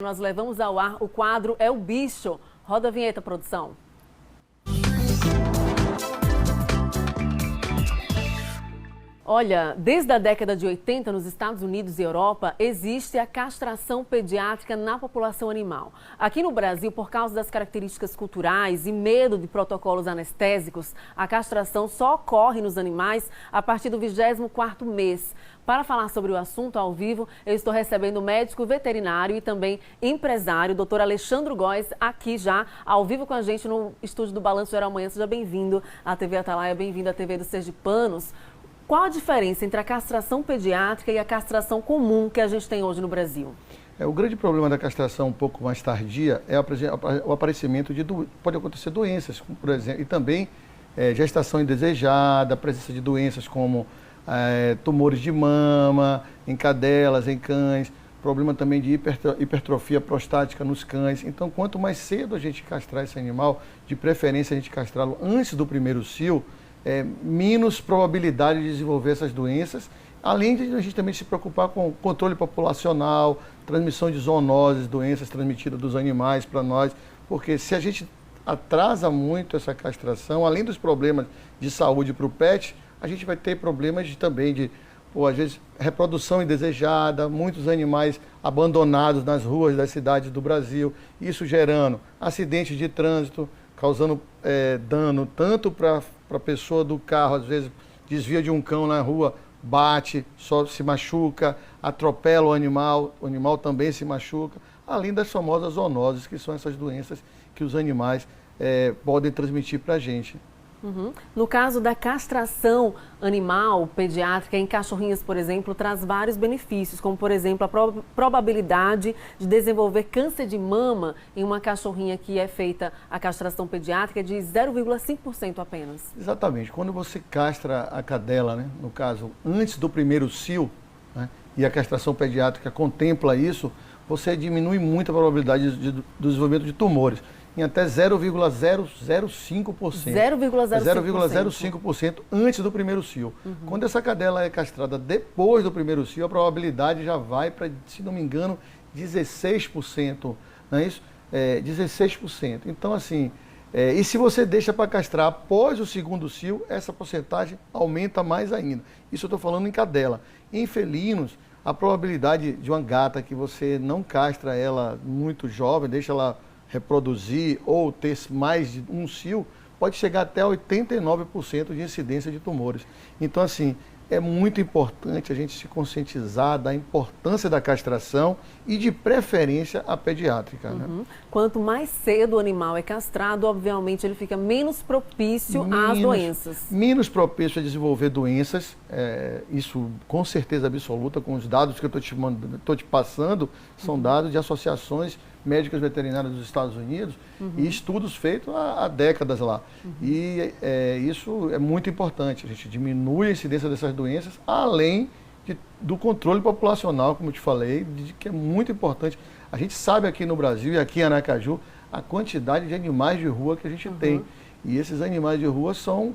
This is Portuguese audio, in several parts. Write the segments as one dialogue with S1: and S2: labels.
S1: Nós levamos ao ar o quadro É o Bicho. Roda a vinheta, produção. Olha, desde a década de 80, nos Estados Unidos e Europa, existe a castração pediátrica na população animal. Aqui no Brasil, por causa das características culturais e medo de protocolos anestésicos, a castração só ocorre nos animais a partir do 24º mês. Para falar sobre o assunto ao vivo, eu estou recebendo o médico veterinário e também empresário, Dr. Alexandre Góes, aqui já, ao vivo com a gente no estúdio do Balanço Geral Manhã. Seja bem-vindo à TV Atalaia, bem-vindo à TV dos Sergipanos. Qual a diferença entre a castração pediátrica e a castração comum que a gente tem hoje no Brasil?
S2: O grande problema da castração um pouco mais tardia é o aparecimento pode acontecer doenças, como, por exemplo, e também gestação indesejada, a presença de doenças como tumores de mama, em cadelas, em cães, problema também de hipertrofia prostática nos cães. Então, quanto mais cedo a gente castrar esse animal, de preferência a gente castrá-lo antes do primeiro cio, menos probabilidade de desenvolver essas doenças, além de a gente também se preocupar com o controle populacional, transmissão de zoonoses, doenças transmitidas dos animais para nós, porque se a gente atrasa muito essa castração, além dos problemas de saúde para o pet, a gente vai ter problemas também de, às vezes, reprodução indesejada, muitos animais abandonados nas ruas das cidades do Brasil, isso gerando acidentes de trânsito, causando dano tanto para a pessoa do carro, às vezes desvia de um cão na rua, bate, só se machuca, atropela o animal também se machuca, além das famosas zoonoses, que são essas doenças que os animais podem transmitir para a gente.
S1: Uhum. No caso da castração animal pediátrica em cachorrinhas, por exemplo, traz vários benefícios, como, por exemplo, a probabilidade de desenvolver câncer de mama em uma cachorrinha que é feita a castração pediátrica é de 0,5% apenas.
S2: Exatamente. Quando você castra a cadela, né, no caso, antes do primeiro cio, né, e a castração pediátrica contempla isso, você diminui muito a probabilidade do desenvolvimento de tumores. Em até 0,005%. 0,05% antes do primeiro cio. Uhum. Quando essa cadela é castrada depois do primeiro cio, a probabilidade já vai para, se não me engano, 16%. Não é isso? 16%. Então, assim, e se você deixa para castrar após o segundo cio, essa porcentagem aumenta mais ainda. Isso eu estou falando em cadela. Em felinos, a probabilidade de uma gata que você não castra ela muito jovem, deixa ela reproduzir ou ter mais de um cio, pode chegar até 89% de incidência de tumores. Então, assim, é muito importante a gente se conscientizar da importância da castração e, de preferência, a pediátrica. Né?
S1: Quanto mais cedo o animal é castrado, obviamente ele fica menos propício às doenças.
S2: Menos propício a desenvolver doenças, isso com certeza absoluta, com os dados que eu estou te passando, são dados de associações médicas veterinárias dos Estados Unidos e estudos feitos há décadas lá. E isso é muito importante, a gente diminui a incidência dessas doenças, além do controle populacional, como eu te falei, que é muito importante. A gente sabe aqui no Brasil e aqui em Aracaju a quantidade de animais de rua que a gente tem. E esses animais de rua são...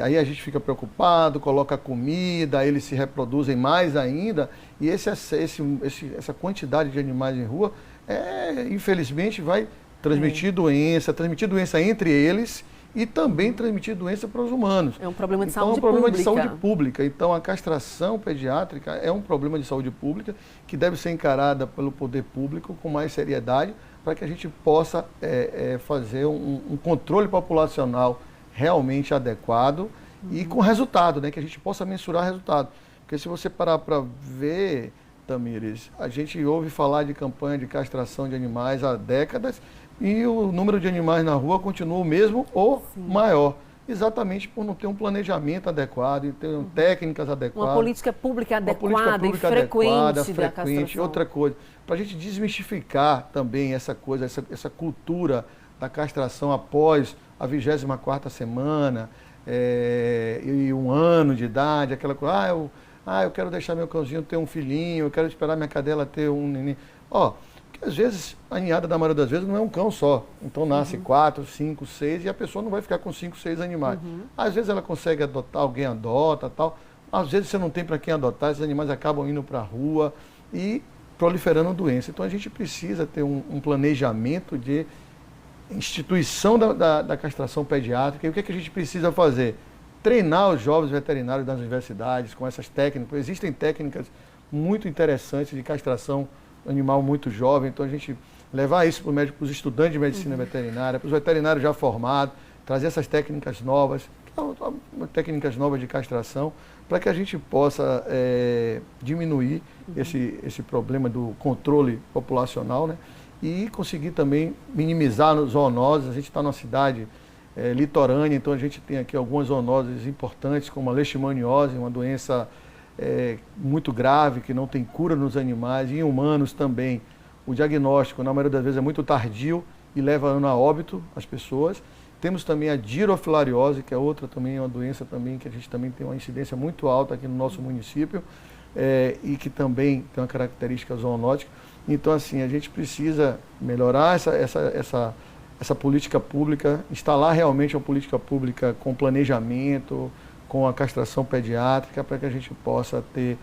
S2: aí a gente fica preocupado, coloca comida, eles se reproduzem mais ainda, e essa quantidade de animais em rua, infelizmente, vai transmitir doença entre eles e também transmitir doença para os humanos.
S1: É um problema de
S2: então,
S1: saúde
S2: pública. É um problema
S1: pública.
S2: de saúde pública. Então, a castração pediátrica é um problema de saúde pública que deve ser encarada pelo poder público com mais seriedade para que a gente possa fazer um controle populacional realmente adequado e com resultado, né? Que a gente possa mensurar resultado. Porque se você parar para ver, Tamires, a gente ouve falar de campanha de castração de animais há décadas e o número de animais na rua continua o mesmo ou maior. Exatamente por não ter um planejamento adequado, e ter técnicas adequadas.
S1: Uma política pública adequada e frequente da castração.
S2: Outra coisa, para a gente desmistificar também essa coisa, essa cultura da castração após a 24ª semana e 1 ano de idade, aquela coisa, eu quero deixar meu cãozinho ter um filhinho, eu quero esperar minha cadela ter um neném. Porque às vezes, a ninhada da maioria das vezes não é um cão só. Então nasce 4, 5, 6 e a pessoa não vai ficar com 5, 6 animais. Às vezes ela consegue adotar, alguém adota, tal. Às vezes você não tem para quem adotar, esses animais acabam indo para a rua. E proliferando doença. Então a gente precisa ter um planejamento de instituição da castração pediátrica. E o que é que a gente precisa fazer? Treinar os jovens veterinários das universidades com essas técnicas. Existem técnicas muito interessantes de castração animal muito jovem, então a gente levar isso para os estudantes de medicina veterinária, para os veterinários já formados, trazer essas técnicas novas, técnicas novas de castração, para que a gente possa diminuir esse problema do controle populacional, né? E conseguir também minimizar as zoonoses. A gente está numa cidade litorânea, então a gente tem aqui algumas zoonoses importantes, como a leishmaniose, uma doença muito grave, que não tem cura nos animais, e em humanos também. O diagnóstico, na maioria das vezes, é muito tardio e leva a óbito as pessoas. Temos também a dirofilariose, que é outra também, uma doença também que a gente também tem uma incidência muito alta aqui no nosso município, e que também tem uma característica zoonótica. Então, assim, a gente precisa melhorar essa política pública, instalar realmente uma política pública com planejamento, com a castração pediátrica, para que a gente possa ter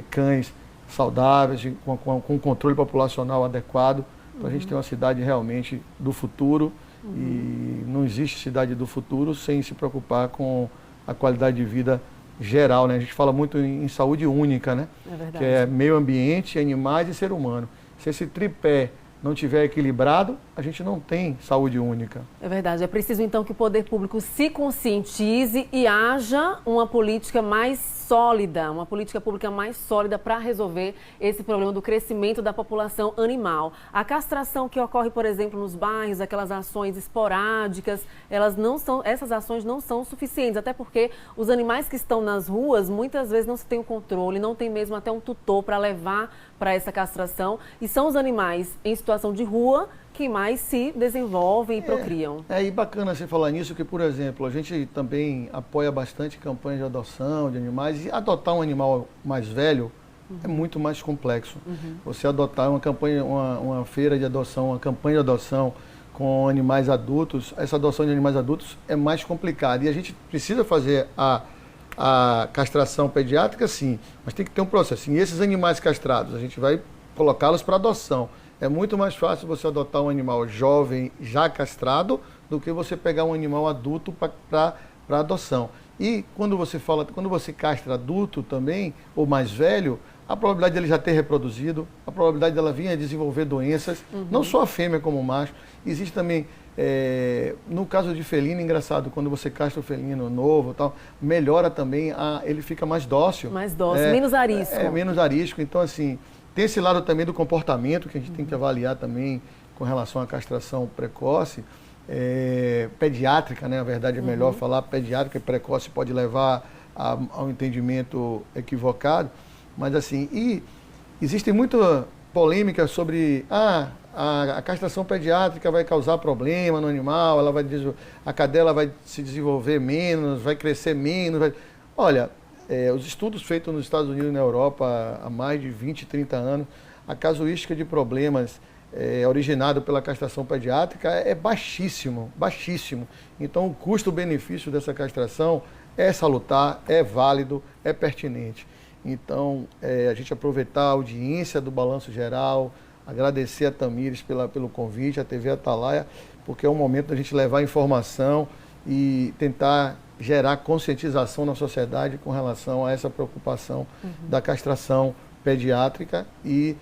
S2: cães saudáveis, com um controle populacional adequado, para a gente ter uma cidade realmente do futuro. E não existe cidade do futuro sem se preocupar com a qualidade de vida geral, né? A gente fala muito em saúde única, né?
S1: É verdade.
S2: Que é meio ambiente, animais e ser humano. Se esse tripé não estiver equilibrado, a gente não tem saúde única.
S1: É verdade. É preciso, então, que o poder público se conscientize e haja uma política mais sólida, uma política pública mais sólida para resolver esse problema do crescimento da população animal. A castração que ocorre, por exemplo, nos bairros, aquelas ações esporádicas, essas ações não são suficientes, até porque os animais que estão nas ruas, muitas vezes não se tem o controle, não tem mesmo até um tutor para levar para essa castração, e são os animais em situação de rua que mais se desenvolvem e procriam.
S2: E bacana você falar nisso, que, por exemplo, a gente também apoia bastante campanhas de adoção de animais, e adotar um animal mais velho é muito mais complexo. Você adotar uma campanha, uma feira de adoção, uma campanha de adoção com animais adultos, essa adoção de animais adultos é mais complicada. E a gente precisa fazer a castração pediátrica, sim, mas tem que ter um processo. E esses animais castrados, a gente vai colocá-los para adoção. É muito mais fácil você adotar um animal jovem, já castrado, do que você pegar um animal adulto para adoção. E quando você castra adulto também, ou mais velho, a probabilidade dele já ter reproduzido, a probabilidade dela vir a desenvolver doenças, não só a fêmea como o macho. Existe também, no caso de felino, engraçado, quando você castra o felino novo, tal, melhora também, ele fica mais dócil.
S1: Mais dócil, menos arisco.
S2: Menos arisco. Então, assim, tem esse lado também do comportamento que a gente tem que avaliar também com relação à castração precoce, pediátrica, né? Na verdade é melhor falar pediátrica, e precoce pode levar ao entendimento equivocado, mas assim, e existe muita polêmica sobre a castração pediátrica vai causar problema no animal, a cadela vai se desenvolver menos, vai crescer menos. Olha, os estudos feitos nos Estados Unidos e na Europa há mais de 20, 30 anos, a casuística de problemas originado pela castração pediátrica é baixíssimo, baixíssimo. Então o custo-benefício dessa castração é salutar, é válido, é pertinente. Então a gente aproveitar a audiência do Balanço Geral, agradecer a Tamires pelo convite, a TV Atalaia, porque é um momento da gente levar informação e tentar gerar conscientização na sociedade com relação a essa preocupação da castração pediátrica, e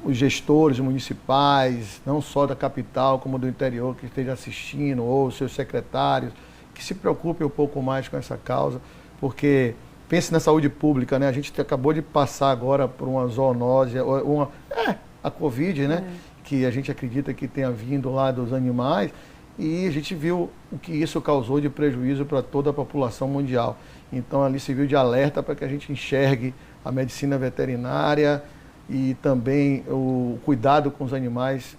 S2: os gestores municipais, não só da capital como do interior, que estejam assistindo, ou os seus secretários, que se preocupem um pouco mais com essa causa, porque pense na saúde pública, né? A gente acabou de passar agora por uma zoonose, a Covid, né? Que a gente acredita que tenha vindo lá dos animais, e a gente viu o que isso causou de prejuízo para toda a população mundial. Então ali serviu de alerta para que a gente enxergue a medicina veterinária, e também o cuidado com os animais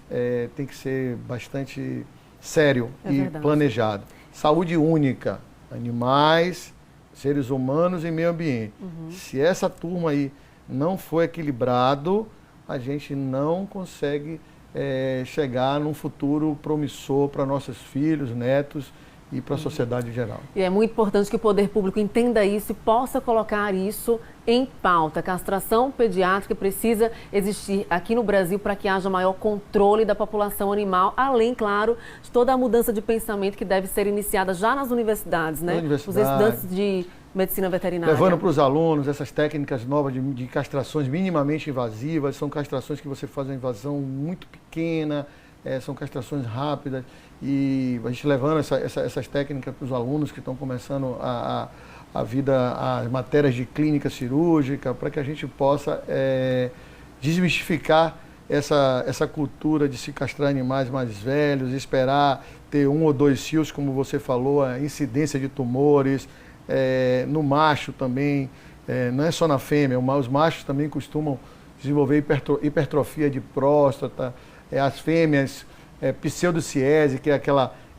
S2: tem que ser bastante sério e planejado. Saúde única, animais, seres humanos e meio ambiente. Se essa turma aí não for equilibrado, a gente não consegue chegar num futuro promissor para nossos filhos, netos e para a sociedade em geral.
S1: E é muito importante que o poder público entenda isso e possa colocar isso em pauta. A castração pediátrica precisa existir aqui no Brasil para que haja maior controle da população animal, além, claro, de toda a mudança de pensamento que deve ser iniciada já nas universidades, né? Os estudantes de medicina veterinária.
S2: Levando para os alunos essas técnicas novas de castrações minimamente invasivas, são castrações que você faz uma invasão muito pequena, são castrações rápidas, e a gente levando essas técnicas para os alunos que estão começando as matérias de clínica cirúrgica, para que a gente possa desmistificar essa cultura de se castrar animais mais velhos, esperar ter 1 ou 2 cios, como você falou, a incidência de tumores, no macho também, não é só na fêmea, os machos também costumam desenvolver hipertrofia de próstata, as fêmeas, pseudociese, que é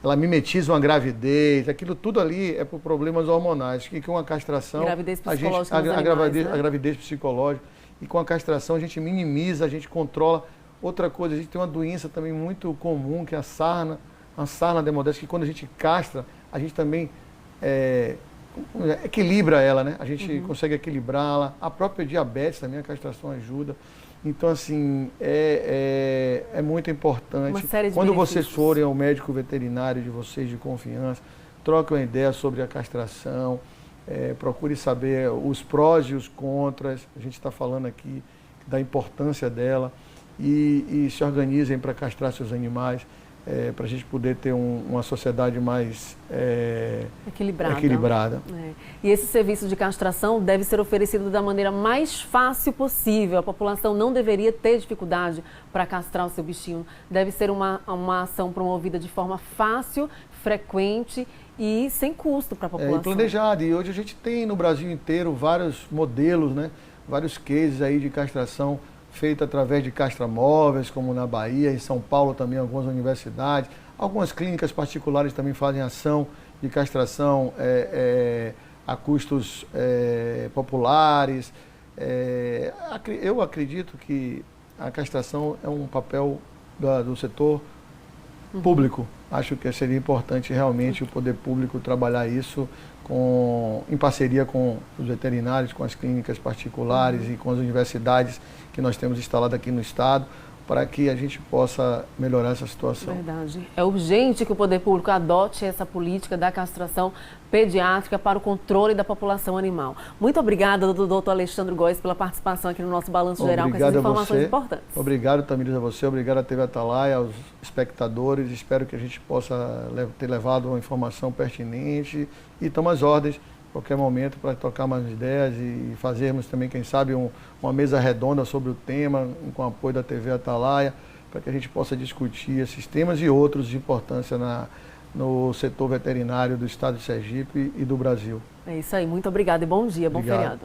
S2: ela mimetiza uma gravidez, aquilo tudo ali é por problemas hormonais, que com a castração,
S1: gravidez psicológica
S2: a gravidez psicológica, e com a castração a gente minimiza, a gente controla. Outra coisa, a gente tem uma doença também muito comum, que é a sarna demodésica, que quando a gente castra, a gente também equilibra ela, né? A gente consegue equilibrá-la. A própria diabetes também, a castração ajuda. Então, assim, é muito importante. Quando vocês forem ao médico veterinário de vocês, de confiança, troquem uma ideia sobre a castração, procure saber os prós e os contras. A gente está falando aqui da importância dela, e se organizem para castrar seus animais, para a gente poder ter uma sociedade mais equilibrada.
S1: E esse serviço de castração deve ser oferecido da maneira mais fácil possível. A população não deveria ter dificuldade para castrar o seu bichinho. Deve ser uma ação promovida de forma fácil, frequente e sem custo para a população.
S2: E planejada. E hoje a gente tem no Brasil inteiro vários modelos, né? Vários cases aí de castração feita através de castramóveis, como na Bahia, em São Paulo também, algumas universidades. Algumas clínicas particulares também fazem ação de castração a custos populares. Eu acredito que a castração é um papel do setor público. Acho que seria importante realmente o poder público trabalhar isso em parceria com os veterinários, com as clínicas particulares e com as universidades que nós temos instaladas aqui no estado, para que a gente possa melhorar essa situação.
S1: Verdade. É urgente que o poder público adote essa política da castração pediátrica para o controle da população animal. Muito obrigada, doutor Alexandre Góes, pela participação aqui no nosso Balanço Geral com essas informações importantes.
S2: Obrigado, Tamires, a você. Obrigado à TV Atalaia, aos espectadores. Espero que a gente possa ter levado uma informação pertinente e estamos às ordens a qualquer momento para trocar mais ideias e fazermos também, quem sabe, uma mesa redonda sobre o tema, com o apoio da TV Atalaia, para que a gente possa discutir esses temas e outros de importância no setor veterinário do estado de Sergipe e do Brasil.
S1: É isso aí, muito obrigada e bom dia, bom feriado.